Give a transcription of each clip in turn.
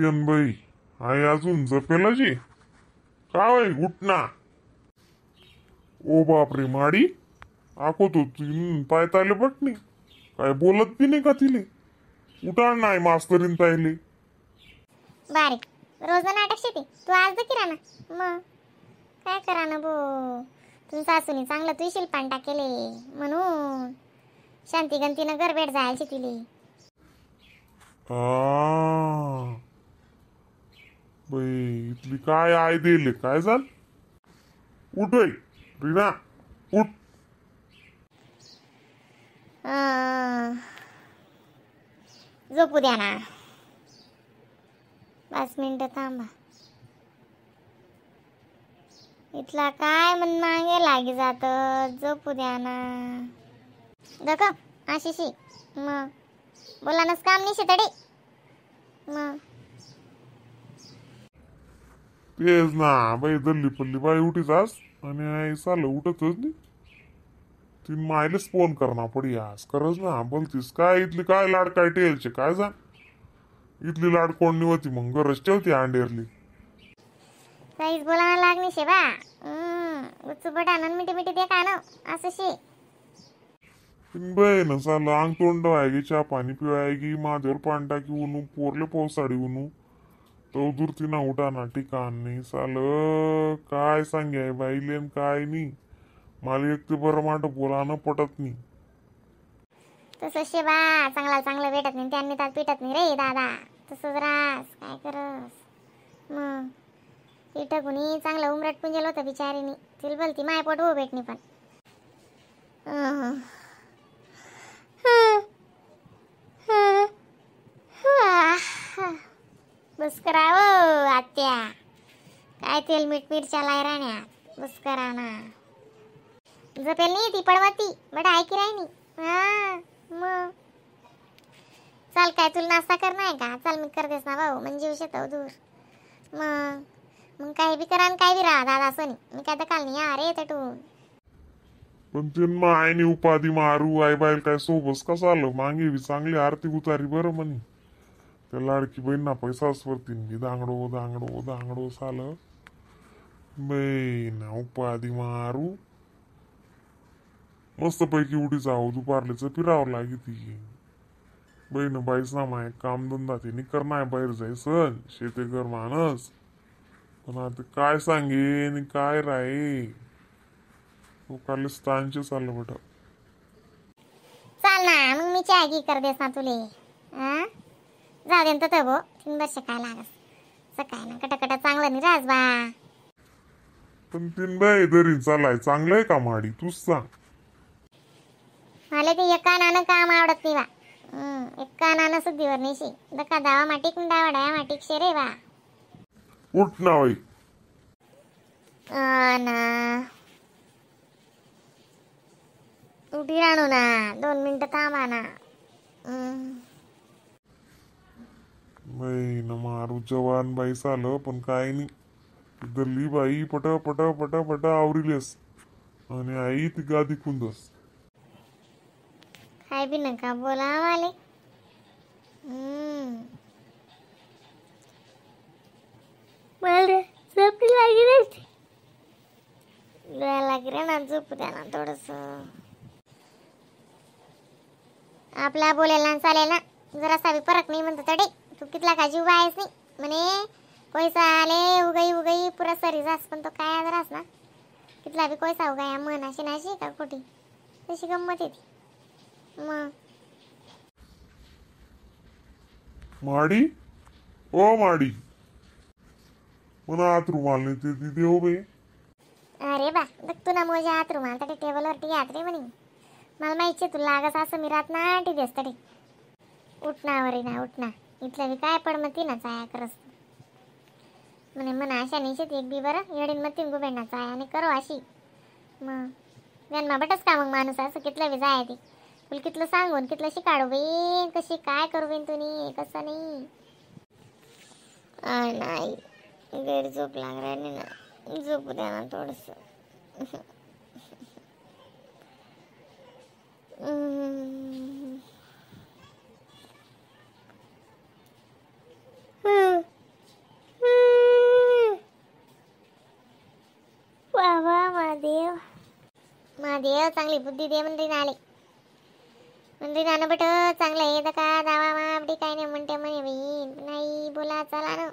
जाती बाई. आई अजून जपेलाची काय उठ ना. ओ बापरे माडी आको तो पाय तायले बटणी काय बोलत बी नाही का तिले. उठाण नाही मास्तरीन तायले. बारीक रोज नाटक शेती तू आज दे किराणा मग काय करा ना भो. तुझ्या सासूनी चांगलं तू शिल्पान टाकेले म्हणून शांती गंतीनं घर भेट जायची तिले. बाई इथली काय आय दिले काय झाल. उठ बाई रीना उठ. झोपू द्या ना 5 मिनिटं थांबा. इथला काय मन मागे लागी जात. झोपू द्या ना दक आशिशी मग बोलानच काम नाही शेतडे मग. तेच ना बाई दल्ली पल्ली बाई उठीच आज आणि आई चाल उठतच नाही. तीन मायलेच फोन करणार पडी आज करच ना बोलतीस काय इथली काय लाड काय टेलचे काय जा. इथली लाड कोण निवती मग गरज ठेवती अंडेरली. काहीच बोलायला लागणी शे बा. उच्च बटान मिठी मिठी दे का ना असं शे. बाई ना चाल अंग तोंड व्हायगी चहा पाणी पिवायगी माझ्यावर पाणी टाकी उनू पोरले पावसाळी उनू तो दुरती ना उठा ना ठिकाण नाही चाल काय सांगे बाईलेन काय नाही. मला एक ते बरं माट बोलानं पटत नाही. तसं शे बा चांगला चांगलं भेटत नाही त्यांनी त्यात पिटत नाही रे दादा. तसंच रास काय करस मग. इथं कुणी चांगलं उमरट पुंजल होतं बिचारीनी तिला बोलती माय पोट हो भेटणी पण. बस करावं आत्या काय तेल मीठ मिरच्या लाई राहण्यात बस करा ना. जपेल नाही ती पडवाती बट ऐकी राहिनी. मग चाल काय तुला नाश्ता करणार आहे का. चल मी करतेस ना भाऊ म्हणजे विषय दूर मग. मग काय बी करा काय बी राहा दादा असं नाही मी काय दकाल नाही अरे तटून. पण तीन मग आईने उपाधी मारू आई बाईल काय सोबस कसं आलं मागे बी चांगली आरती उतारी बरं म्हणे. त्या लाडकी बहीण ना पैसा स्वरतीन मी दांगडो दांगडो दांगडो साल बहीण उपाधी मारू. मस्त पैकी उठी जाऊ दुपारलेच फिरावं लागी ती बहीण बाईच ना माय काम धंदा ते करणार बाहेर जायचं शेते कर माणस. पण आता काय सांगेन काय राहे लोकांले स्थानचे चाललं बेटा. चाल ना मग मी चहा घी कर देस ना तुले. जाऊ दे तर भो 3 वर्ष काय लागस सकाळी ना कटाकटा चांगलं नाही राज बा. पण तीन बाई दरी चालाय चांगलं आहे का माडी तूच सांग. मला ते एका नानं काम आवडत नाही बा. एका नानं सुद्धीवर नाही शे दका दावा माटिक डावा माटिक शे रे बा. उठ ना बाई. ना उठी राहणू ना 2 मिनिटं थांबा ना. बाई न मारू जवान बाई चालं पण काय नाही. दल्ली बाई पट पट पट पट आवरिलेस आणि आई ती गादी कुंदस. काय बी नका बोला माले. मला झोप लागी नाही. लागी रे ना झोप द्या ना थोडस. आपला बोलायला चालेल ना जरासा बी फरक नाही म्हणतो तडे. तू कितला का जीव आहेस नाही म्हणे पैसा आले उगाई उगाई पुरा सरी जास पण तो काय जरास ना कितला बी पैसा उगाया मन अशी नाशी का खोटी तशी गंमत येते मग. माडी ओ माडी म्हणा आत रुमाल नाही ते देऊ बाई. अरे बा बघतो ना मोजा हात रुमाल तडे टेबलवरती घ्यात रे म्हणे. मला माहिती तुला लागस असं मी रात ना टी देस तडे. उठना वरी ना उठना इथलं बी काय पडमती ना चाया करस म्हणे म्हणा अशा निश्चित एक बी बरं येडीन मग 3 गुबेंडा चाया आणि करो अशी मग जन्मा बटच का मग माणूस असं कितलं बी जाय ती तुला कितलं सांगून कितलं शिकाडू बेन कशी काय करू बेन तुम्ही कसं नाही. नाही गैर झोप लाग राहिली ना झोपू द्या ना थोडस. महादेव चांगली बुद्धी दे मंदिर आले. मंदिर आण बट चांगलं आहे का दावा मापडी काय नाही म्हणते म्हणे बहीण. नाही बोला चला ना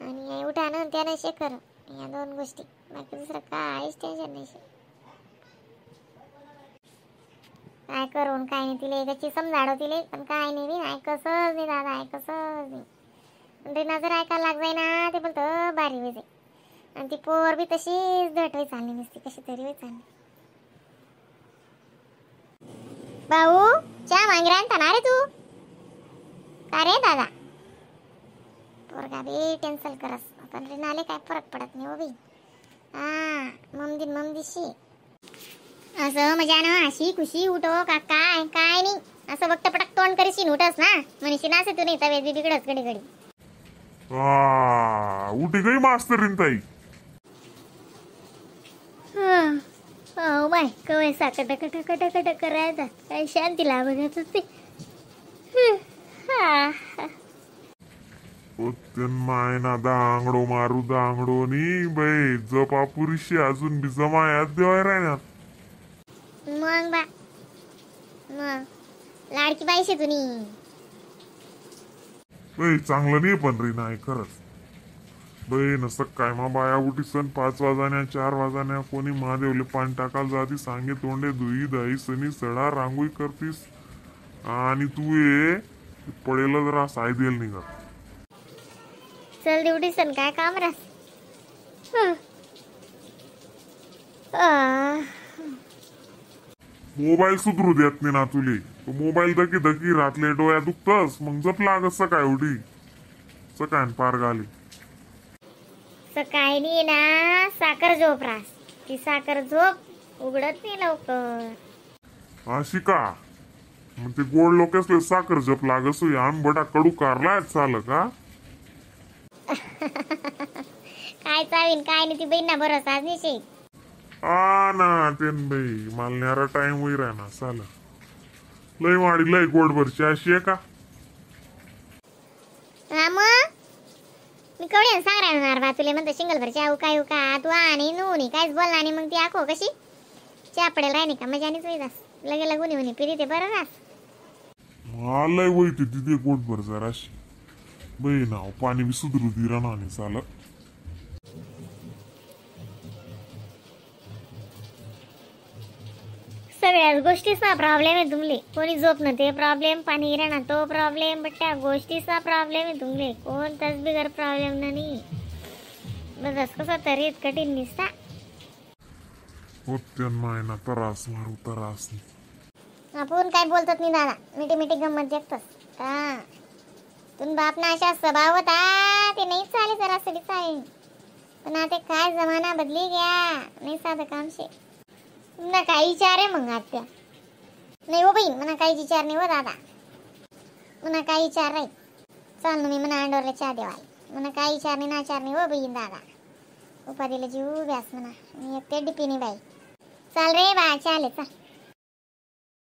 आणि उठा ना त्यानं शेखर, या दोन गोष्टी, बाकी दुसरं काहीच टेन्शन नाही. काय करून काय नाही तिले त्याची समजाडव तिले, पण काय नाही बी ऐकसच नाही दादा, ऐकसच नाही. मंदिर जर ऐकायला लाग जाय ना ते बोलतं बारी वेजे. आणि ती पोर बी तशीच दटवी चालली नसती, कशी तरी वे चालली. भाऊ चहा मांगी राहता ना रे तू, का रे दादा? पोरगा बी कॅन्सल करस, पण रिनाले काय फरक पडत नाही हो बी. हा ममदिशी असं मजा ना, अशी खुशी उठो का काय काय नाही, असं बघता पटक तोंड करीशी उठस ना म्हणशी ना, असे तू नाही तब्येत बी बिघडस घडी घडी. उठी गई मास्तरीन ताई. हो बाय कवय साकट कट करायचा, काय शांती लागत होती. मायना दांगडो मारू दांगडो नी बाई जपापुरीशी अजून बी जमा याद देवाय राहणार. मग बा मग लाडकी बाईशी तुनी बाई चांगलं नाही पण रे नाही खरंच. बाई नसतं काय मा बाया उठी सण 5 वाजाण्या 4 वाजाण्या कोणी महादेवले पाणी टाकायला जाती, सांगे तोंडे धुई दही सनी सडा रांगोळी करतीस आणि तू ये पडेल जरा साय देल निघा. चल ड्युटी सण काय काम रास. मोबाईल सुधरू देत नाही ना तुले, मोबाईल दकी दकी रातले डोळ्या दुखतस, मग जप लागत सकाळ उठी सकाळ पार घाली. सकाळी नाही ना साखर झोप रास, ती साखर झोप उघडत नाही लवकर. अशी का मग ते गोड लोक असले साखर जप लागस, आंबटा कडू कारलाय चाल का? काय चावीन काय नाही ती बहीण भरोसा निश्चित. ना तेन बाई मला न्यारा टाइम होई राहणार चाल. लय वाडी लय गोडभरची अशी आहे का? हा मग मी कवड्यान सांग राहणार बा तुले म्हणतो शिंगल भरची आऊ काय का तू आणि नू काहीच बोलला आणि मग ती आखो कशी चहा पडेल राहिनी का मजानीच होईदास लगे लगुनी म्हणे फिरी ते बरं रास. मला वैते तिथे गोडभर जरा अशी बाई नाव पाणी बी सुधरू दी राहणार चाल. सगळ्याच गोष्टीचा प्रॉब्लेम आहे तुमले. कोणी झोप न ते प्रॉब्लेम, पाणी गिराणा तो प्रॉब्लेम, बट त्या गोष्टीचा प्रॉब्लेम आहे तुमले. कोणताच बिगर प्रॉब्लेम नाही. बस कसा तरी कठीण निसता होत्या मायना त्रास मारू त्रास. आपण काय बोलतात नाही दादा, मिठी मिठी गंमत देखतस का तुम बाप ना अशा स्वभाव होता ते नाही चाले जरा सरी चालेल, पण आता काय जमाना बदली गया नाही साधं काम शे. ना काही विचार आहे मग आत्या नाही हो बाई, म्हणा काही विचार नाही हो दादा, म्हणा काही विचार राही चाल ना मी म्हणा अंडोरला चहा देवाय म्हणा काही विचार नाही नाचार नाही हो बहीण दादा. उपाधीला जीव व्यास म्हणा मी एक ते डिपिनी बाई चाल रे बा चाले चाल.